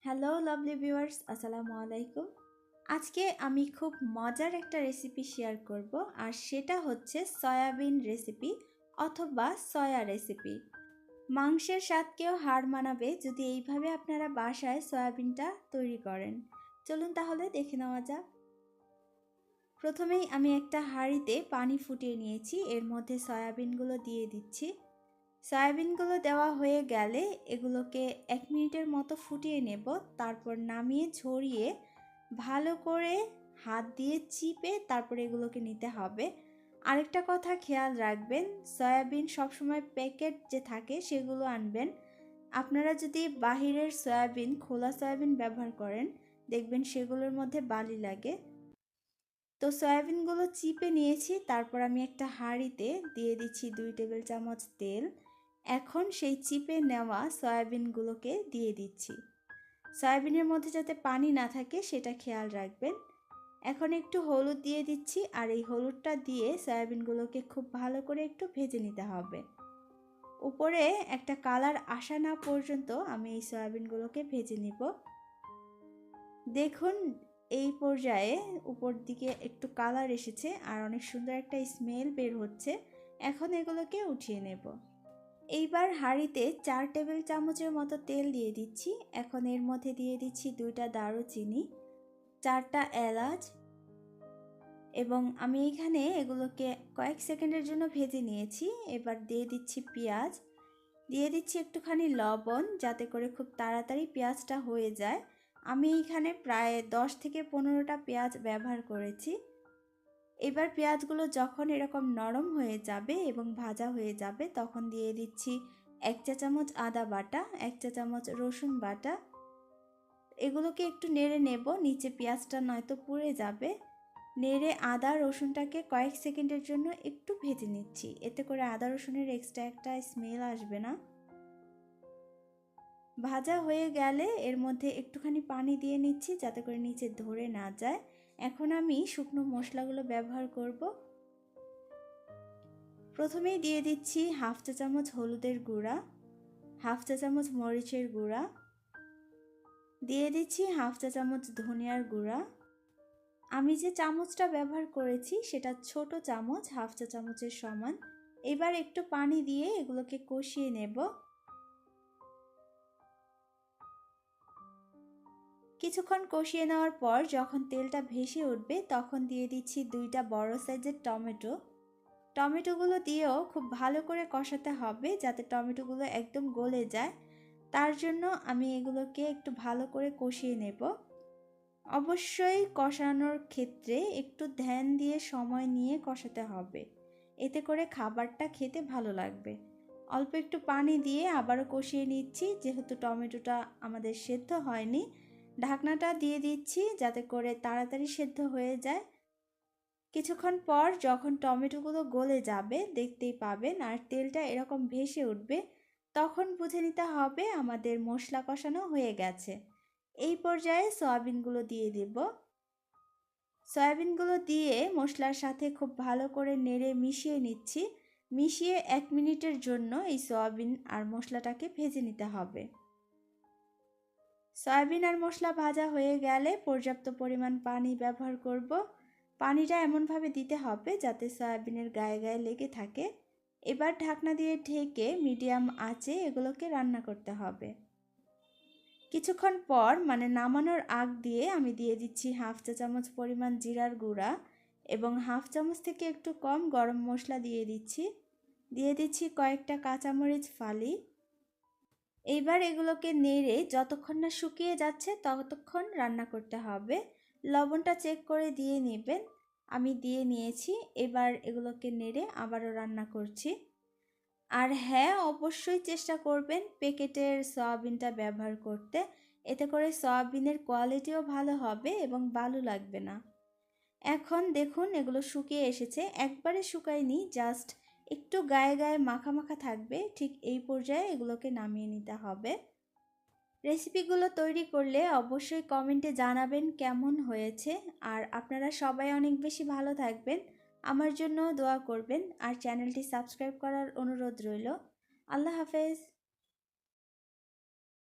Hello lovely viewers, আসসালামু আলাইকুম। আজকে আমি খুব মজার একটা রেসিপি শেয়ার করব, আর সেটা হচ্ছে সয়াবিন রেসিপি অথবা সয়া রেসিপি। মাংসের স্বাদকেও হার মানাবে যদি এইভাবে আপনারা বাসায় সয়াবিনটা তৈরি করেন। চলুন তাহলে দেখে নেওয়া যাক। প্রথমেই আমি একটা হাঁড়িতে পানি ফুটিয়ে নিয়েছি, এর মধ্যে সয়াবিনগুলো দিয়ে দিচ্ছি। সয়াবিনগুলো দেওয়া হয়ে গেলে এগুলোকে 1 মিনিটের মতো ফুটিয়ে নেব, তারপর নামিয়ে ঝরিয়ে ভালো করে হাত দিয়ে চিপে তারপর এগুলোকে নিতে হবে। আরেকটা কথা খেয়াল রাখবেন, সয়াবিন সবসময় প্যাকেট যে থাকে সেগুলো আনবেন। আপনারা যদি বাহিরের সয়াবিন, খোলা সয়াবিন ব্যবহার করেন, দেখবেন সেগুলোর মধ্যে বালি লাগে। তো সয়াবিনগুলো চিপে নিয়েছি, তারপর আমি একটা হাঁড়িতে দিয়ে দিচ্ছি 2 টেবিল চামচ তেল। এখন সেই চিপে নেওয়া সয়াবিনগুলোকে দিয়ে দিচ্ছি। সয়াবিনের মধ্যে যাতে পানি না থাকে সেটা খেয়াল রাখবেন। এখন একটু হলুদ দিয়ে দিচ্ছি, আর এই হলুদটা দিয়ে সয়াবিনগুলোকে খুব ভালো করে একটু ভেজে নিতে হবে। উপরে একটা কালার আসা না পর্যন্ত আমি এই সয়াবিনগুলোকে ভেজে নিব। দেখুন, এই পর্যায়ে উপর দিকে একটু কালার এসেছে আর অনেক সুন্দর একটা স্মেল বের হচ্ছে। এখন এগুলোকে উঠিয়ে নেব। এইবার হাঁড়িতে 4 টেবিল চামচের মতো তেল দিয়ে দিচ্ছি। এখন এর মধ্যে দিয়ে দিচ্ছি 2টা দারুচিনি, 4টা এলাচ, এবং আমি এখানে এগুলোকে কয়েক সেকেন্ডের জন্য ভেজে নিয়েছি। এবার দিয়ে দিচ্ছি পেঁয়াজ, দিয়ে দিচ্ছি একটুখানি লবণ যাতে করে খুব তাড়াতাড়ি পেঁয়াজটা হয়ে যায়। আমি এখানে প্রায় 10 থেকে 15টা পেঁয়াজ ব্যবহার করেছি। এবার পেঁয়াজগুলো যখন এরকম নরম হয়ে যাবে এবং ভাজা হয়ে যাবে, তখন দিয়ে দিচ্ছি 1 চা চামচ আদা বাটা, 1 চা চামচ রসুন বাটা। এগুলোকে একটু নেড়ে নেব, নিচে পেঁয়াজটা নয়তো পুড়ে যাবে। নেড়ে আদা রসুনটাকে কয়েক সেকেন্ডের জন্য একটু ভেজে নিচ্ছি, এতে করে আদা রসুনের এক্সট্রা একটা স্মেল আসবে না। ভাজা হয়ে গেলে এর মধ্যে একটুখানি পানি দিয়ে নিচ্ছি যাতে করে নিচে ধরে না যায়। এখন আমি শুকনো মশলাগুলো ব্যবহার করব। প্রথমেই দিয়ে দিচ্ছি 1/2 চা চামচ হলুদের গুঁড়া, 1/2 চা চামচ মরিচের গুঁড়া, দিয়ে দিচ্ছি 1/2 চা চামচ ধনিয়ার গুঁড়া। আমি যে চামচটা ব্যবহার করেছি সেটা ছোট চামচ, 1/2 চা চামচের সমান। এবার একটু পানি দিয়ে এগুলোকে কষিয়ে নেব। কিছুক্ষণ কষিয়ে নেওয়ার পর যখন তেলটা ভেসে উঠবে, তখন দিয়ে দিচ্ছি 2টা বড় সাইজের টমেটো। টমেটোগুলো দিয়েও খুব ভালো করে কষাতে হবে যাতে টমেটোগুলো একদম গলে যায়। তার জন্য আমি এগুলোকে একটু ভালো করে কষিয়ে নেব। অবশ্যই কষানোর ক্ষেত্রে একটু ধ্যান দিয়ে সময় নিয়ে কষাতে হবে, এতে করে খাবারটা খেতে ভালো লাগবে। অল্প একটু পানি দিয়ে আবারও কষিয়ে নিচ্ছি, যেহেতু টমেটোটা আমাদের সেদ্ধ হয়নি। ঢাকনাটা দিয়ে দিচ্ছি যাতে করে তাড়াতাড়ি সেদ্ধ হয়ে যায়। কিছুক্ষণ পর যখন টমেটোগুলো গলে যাবে দেখতেই পাবেন, আর তেলটা এরকম ভেসে উঠবে, তখন বুঝে নিতে হবে আমাদের মশলা কষানো হয়ে গেছে। এই পর্যায়ে সয়াবিনগুলো দিয়ে দেব। সয়াবিনগুলো দিয়ে মশলার সাথে খুব ভালো করে নেড়ে মিশিয়ে নিচ্ছি। মিশিয়ে 1 মিনিটের জন্য এই সয়াবিন আর মশলাটাকে ভেজে নিতে হবে। সয়াবিন আর মশলা ভাজা হয়ে গেলে পর্যাপ্ত পরিমাণ পানি ব্যবহার করব। পানিটা এমনভাবে দিতে হবে যাতে সয়াবিনের গায়ে গায়ে লেগে থাকে। এবার ঢাকনা দিয়ে ঢেকে মিডিয়াম আঁচে এগুলোকে রান্না করতে হবে। কিছুক্ষণ পর নামানোর আগ দিয়ে আমি দিয়ে দিচ্ছি 1/2 চা চামচ পরিমাণ জিরার গুঁড়া এবং 1/2 চামচ থেকে একটু কম গরম মশলা দিয়ে দিচ্ছি কয়েকটা কাঁচামরিচ ফালি। এইবার এগুলোকে নেড়ে যতক্ষণ না শুকিয়ে যাচ্ছে ততক্ষণ রান্না করতে হবে। লবণটা চেক করে দিয়ে নেবেন, আমি দিয়ে নিয়েছি। এবার এগুলোকে নেড়ে আবারও রান্না করছি। আর হ্যাঁ, অবশ্যই চেষ্টা করবেন প্যাকেটের সয়াবিনটা ব্যবহার করতে, এতে করে সয়াবিনের কোয়ালিটিও ভালো হবে এবং বালু লাগবে না। এখন দেখুন এগুলো শুকিয়ে এসেছে, একবারে শুকায়নি, জাস্ট একটু গায়ে গায়ে মাখা মাখা থাকবে। ঠিক এই পর্যায়ে এগুলোকে নামিয়ে নিতে হবে। রেসিপিগুলো তৈরি করলে অবশ্যই কমেন্টে জানাবেন কেমন হয়েছে। আর আপনারা সবাই অনেক বেশি ভালো থাকবেন, আমার জন্য দোয়া করবেন, আর চ্যানেলটি সাবস্ক্রাইব করার অনুরোধ রইল। আল্লাহ হাফেজ।